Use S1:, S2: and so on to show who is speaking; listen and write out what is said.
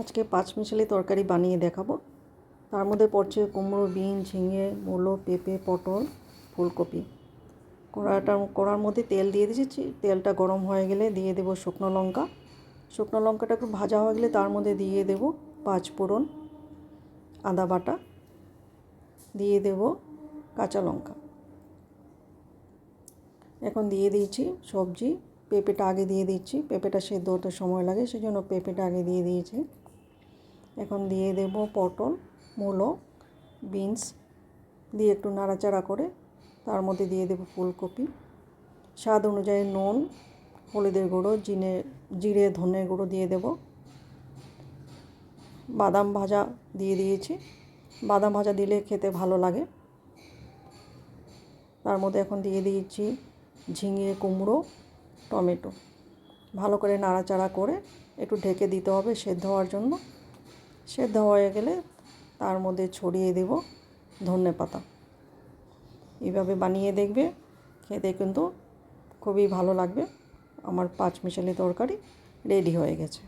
S1: আজকে পাঁচমিশালি তরকারি বানিয়ে দেখাবো। তার মধ্যে পড়ছে কুমড়ো, বিন, ঝিঙে, মূলো, পেঁপে, পটল, ফুলকপি। কড়ার মধ্যে তেল দিয়ে দিয়েছি। তেলটা গরম হয়ে গেলে দিয়ে দেবো শুকনো লঙ্কা। শুকনো লঙ্কাটা একটু ভাজা হয়ে গেলে তার মধ্যে দিয়ে দেবো পাঁচফোড়ন, আদা বাটা, দিয়ে দেবো কাঁচা লঙ্কা। এখন দিয়ে দিয়েছি সবজি। পেঁপেটা আগে দিয়ে দিচ্ছি, পেঁপেটা সেদ্ধ হতে সময় লাগে, সেই জন্য পেঁপেটা আগে দিয়ে দিয়েছি। এখন দিয়ে দেব পটল, মূলো, বিনস দিয়ে একটু নাড়াচাড়া করে তার মধ্যে দিয়ে দেব ফুলকপি। স্বাদ অনুযায়ী নুন, হলুদের গুঁড়ো, জিরে ধনে গুঁড়ো দিয়ে দেব। বাদাম ভাজা দিয়ে দিয়েছি, বাদাম ভাজা দিলে খেতে ভালো লাগে। তার মধ্যে এখন দিয়ে দিয়েছি ঝিঙে, কুমড়ো, টমেটো। ভালো করে নাড়াচাড়া করে একটু ঢেকে দিতে হবে সেদ্ধ হওয়ার জন্য। সেদ্ধ হয়ে গেলে তার মধ্যে ছড়িয়ে দেব ধনেপাতা। এইভাবে বানিয়ে দেখবে, খেতে কিন্তু খুবই ভালো লাগবে। আমার পাঁচমিশালি তরকারি রেডি হয়ে গেছে।